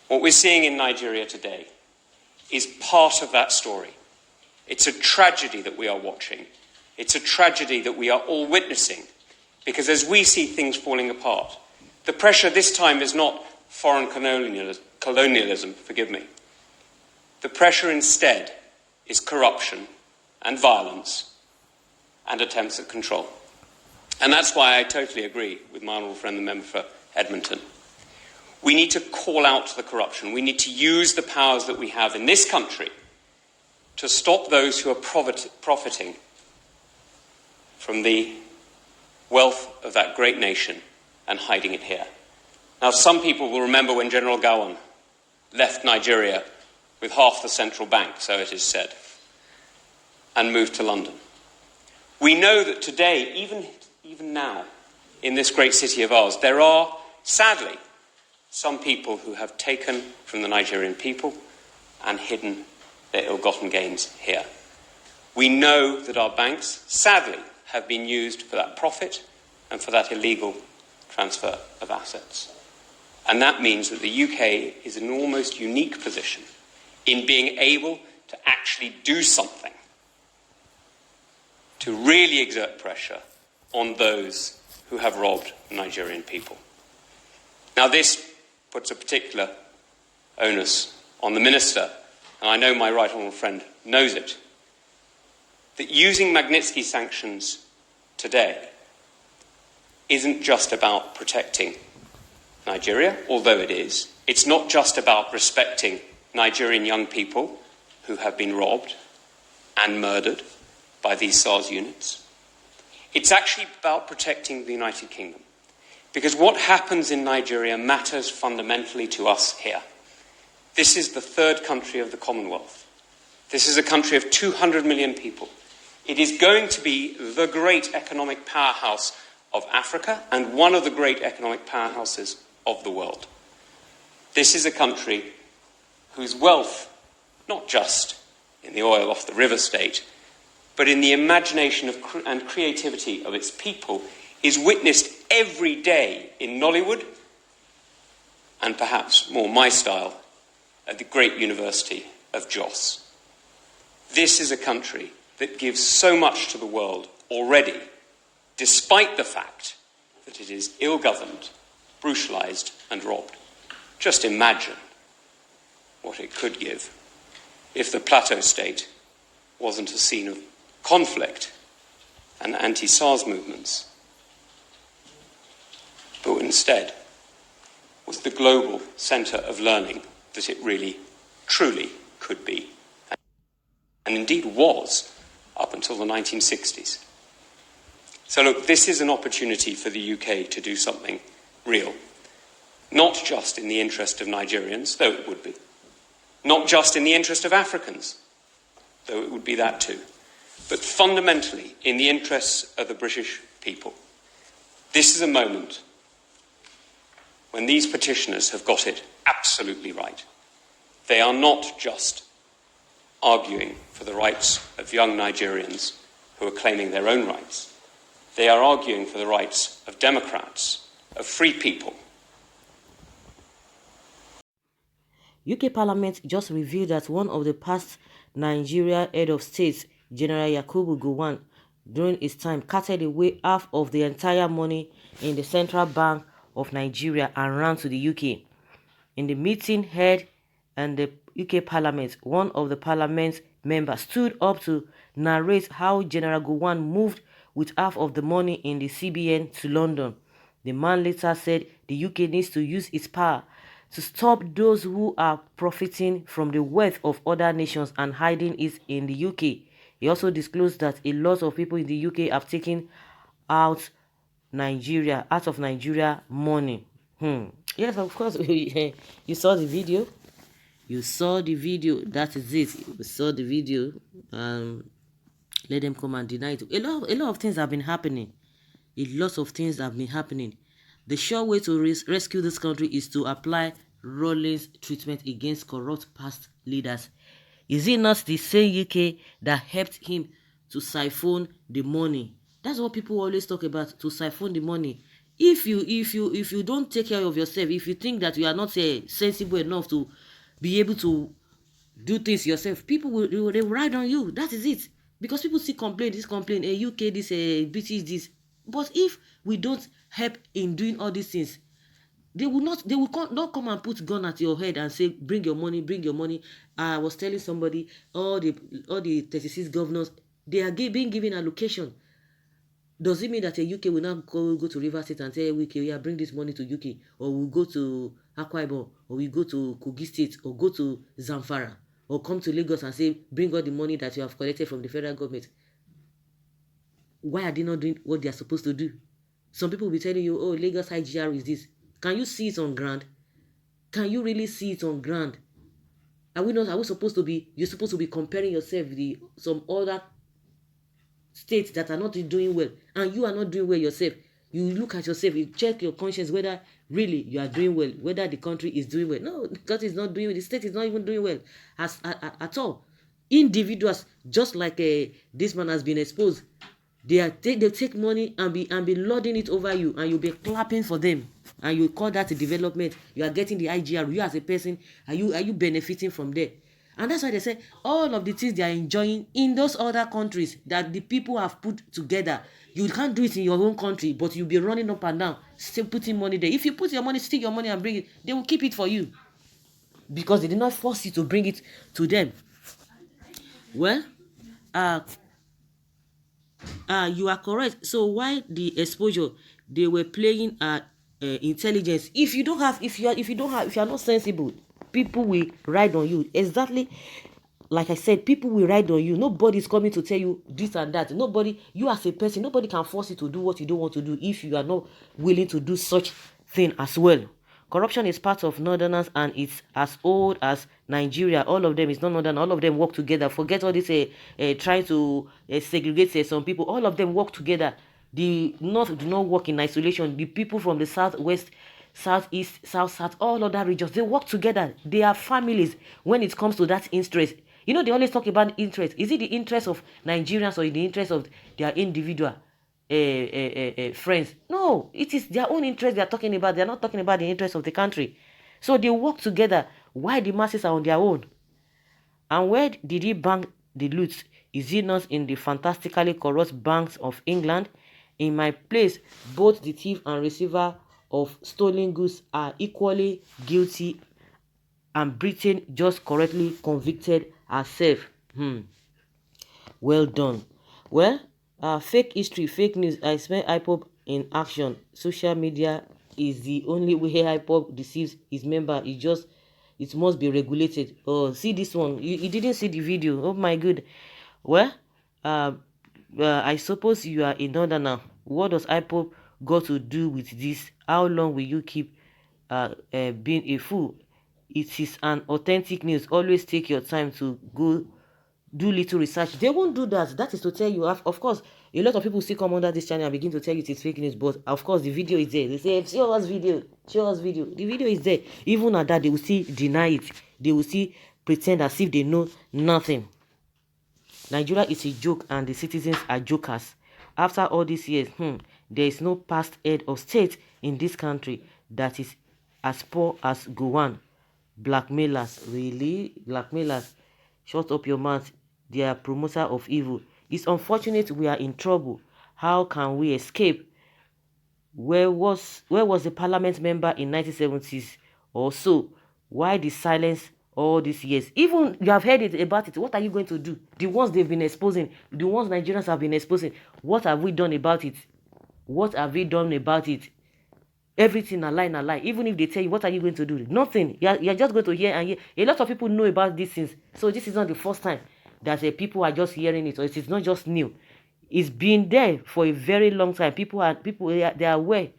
What we're seeing in Nigeria today is part of that story. It's a tragedy that we are watching. It's a tragedy that we are all witnessing, because as we see things falling apart, the pressure this time is not foreign colonialism, The pressure instead is corruption and violence and attempts at control. And that's why I totally agree with my honourable friend, the member for Edmonton. We need to call out the corruption. We need to use the powers that we have in this country to stop those who are profiting from the wealth of that great nation and hiding it here. Now, some people will remember when General Gowon left Nigeria with half the central bank, so it is said, and moved to London. We know that today, even now, in this great city of ours, there are, sadly, some people who have taken from the Nigerian people and hidden their ill-gotten gains here. We know that our banks, sadly, have been used for that profit and for that illegal transfer of assets. And that means that the UK is in an almost unique position in being able to actually do something to really exert pressure on those who have robbed the Nigerian people. Now, this puts a particular onus on the Minister, and I know my right honourable friend knows it, that using Magnitsky sanctions today isn't just about protecting Nigeria, although it is. It's not just about respecting Nigerian young people who have been robbed and murdered by these SARS units. It's actually about protecting the United Kingdom. Because what happens in Nigeria matters fundamentally to us here. This is the third country of the Commonwealth. This is a country of 200 million people. It is going to be the great economic powerhouse of Africa and one of the great economic powerhouses of the world. This is a country whose wealth, not just in the oil off the river state, but in the imagination and creativity of its people, is witnessed every day in Nollywood, and perhaps more my style, at the great University of Jos. This is a country that gives so much to the world already, despite the fact that it is ill-governed, brutalised and robbed. Just imagine what it could give if the Plateau State wasn't a scene of conflict and anti-SARS movements, but instead was the global centre of learning that it really, truly could be, and indeed was up until the 1960s. So look, this is an opportunity for the UK to do something real, not just in the interest of Nigerians, though it would be, not just in the interest of Africans, though it would be that too, but fundamentally in the interests of the British people. This is a moment when these petitioners have got it absolutely right. They are not just arguing for the rights of young Nigerians who are claiming their own rights. They are arguing for the rights of Democrats, of free people. UK Parliament just revealed that one of the past Nigeria head of state, General Yakubu Gowon, during his time, carted away half of the entire money in the Central Bank of Nigeria and ran to the UK. In the meeting held in the UK Parliament, one of the Parliament members stood up to narrate how General Gowon moved with half of the money in the CBN to London. The man later said the UK needs to use its power to stop those who are profiting from the wealth of other nations and hiding it in the UK. He also disclosed that a lot of people in the UK have taken out of Nigeria money. Yes, of course. You saw the video. You saw the video. That is it. You saw the video. Let them come and deny it. A lot of things have been happening. A lot of things have been happening. The sure way to rescue this country is to apply Rawlings treatment against corrupt past leaders. Is it not the same UK that helped him to siphon the money? That's what people always talk about, to siphon the money. If you don't take care of yourself, if you think that you are not sensible enough to be able to do things yourself, people they will ride on you. That is it. Because people still complain, this complain, UK this, British this. But if we don't help in doing all these things, they will not come and put gun at your head and say, bring your money, bring your money. I was telling somebody, all the 36 governors, they are being given allocation. Does it mean that a UK will now go to River State and say, UK, yeah, bring this money to UK, or we'll go to Akwa Ibom, or we go to Kogi State, or go to Zamfara, or come to Lagos and say, bring all the money that you have collected from the federal government? Why are they not doing what they are supposed to do? Some people will be telling you, oh, Lagos IGR is this. Can you see it on ground? Can you really see it on ground? Are we supposed to be, you're supposed to be comparing yourself with some other states that are not doing well, and you are not doing well yourself? You look at yourself, you check your conscience whether really you are doing well, whether the country is doing well. No, the country is not doing well. The state is not even doing well at all. Individuals, just like this man has been exposed, they take money and be lording it over you, and you'll be clapping for them, and you call that a development. You are getting the IGR. You as a person, are you benefiting from there? And that's why they say all of the things they are enjoying in those other countries that the people have put together, you can't do it in your own country, but you'll be running up and down, still putting money there. If you put your money, stick your money and bring it, they will keep it for you, because they did not force you to bring it to them. Well, you are correct. So why the exposure? They were playing intelligence. If you are not sensible, people will ride on you. Exactly like I said, people will ride on you. Nobody's coming to tell you this and that. Nobody, you as a person, nobody can force you to do what you don't want to do if you are not willing to do such thing as well. Corruption is part of Northerners, and it's as old as Nigeria. All of them is not Northern. All of them work together. Forget all this trying to segregate some people. All of them work together. The North do not work in isolation. The people from the Southwest, Southeast, South, all other regions, they work together. They are families when it comes to that interest. You know, they always talk about interest. Is it the interest of Nigerians or the interest of their individual friends? No, it is their own interest they are talking about. They are not talking about the interest of the country. So they work together while the masses are on their own. And where did he bank the loot? Is it not in the fantastically corrupt banks of England? In my place, both the thief and receiver of stolen goods are equally guilty, and Britain just correctly convicted herself. Well done. Well, fake history, fake news. I smell IPOB in action. Social media is the only way IPOB deceives his member. It must be regulated. Oh, see this one. You didn't see the video. Oh my good. Well, I suppose you are a northerner. What does IPOB got to do with this? How long will you keep being a fool? It is an authentic news. Always take your time to go do little research. They won't do that. That is to tell you, of course, a lot of people still come under this channel and begin to tell you it is fake news, but of course the video is there. They say, show us video, show us video. The video is there. Even at that, they will still deny it. They will still pretend as if they know nothing. Nigeria is a joke and the citizens are jokers. After all these years, there is no past head of state in this country that is as poor as Gowon. Blackmailers, really? Blackmailers? Shut up your mouth. They are promoter of evil. It's unfortunate we are in trouble. How can we escape? Where was the parliament member in 1970s or so? Why the silence all these years? Even you have heard it about it. What are you going to do? The ones they've been exposing, the ones Nigerians have been exposing, what have we done about it? What have we done about it? Everything a lie, a lie. Even if they tell you, what are you going to do? Nothing. You're just going to hear and hear. A lot of people know about these things. So this is not the first time that people are just hearing it, or it is not just new. It's been there for a very long time. They are aware.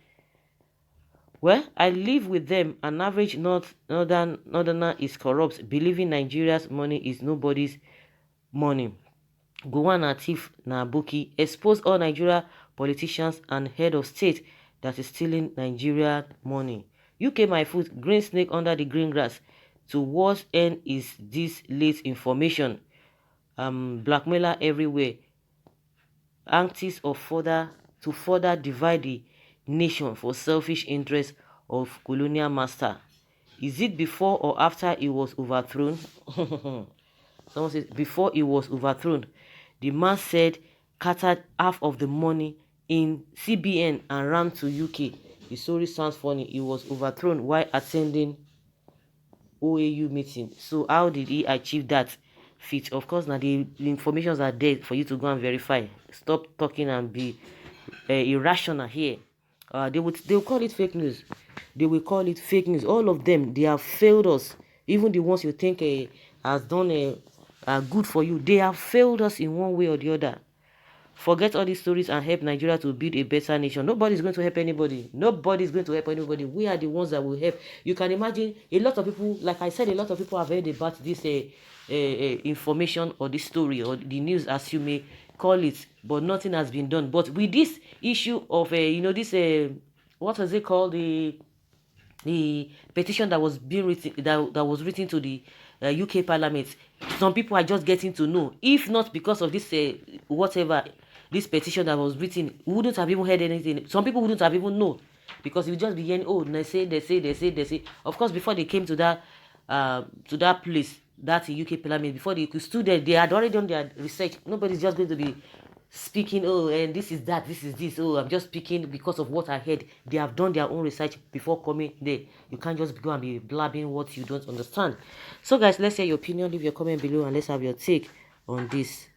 Well, I live with them. An average northerner is corrupt, believing Nigeria's money is nobody's money. Gowon na thief na bookie. Expose all Nigeria politicians and head of state that is stealing Nigeria money. UK my foot, green snake under the green grass. To what end is this late information? Blackmailer everywhere. Antics of further divide the nation for selfish interests of colonial master. Is it before or after he was overthrown? Someone says before he was overthrown. The man said scattered half of the money in CBN and ran to UK. The story sounds funny. He was overthrown while attending OAU meeting. So how did he achieve that feat? Of course, now the informations are there for you to go and verify. Stop talking and be irrational here. They will call it fake news. They will call it fake news. All of them, they have failed us. Even the ones you think has done good for you, they have failed us in one way or the other. Forget all these stories and help Nigeria to build a better nation. Nobody is going to help anybody. Nobody is going to help anybody. We are the ones that will help. You can imagine a lot of people, like I said, a lot of people have heard about this information or this story or the news, as you may call it, but nothing has been done. But with this issue of this what was it called, the petition that was being written, that was written to the UK Parliament, some people are just getting to know. If not because of this whatever, this petition that was written, we wouldn't have even heard anything. Some people wouldn't have even known, because you just be hearing, oh, they say. Of course, before they came to that place, that UK Parliament, before they could stood there, they had already done their research. Nobody's just going to be speaking, oh, and this is that, this is this, oh, I'm just speaking because of what I heard. They have done their own research before coming there. You can't just go and be blabbing what you don't understand. So guys, let's hear your opinion. Leave your comment below and let's have your take on this.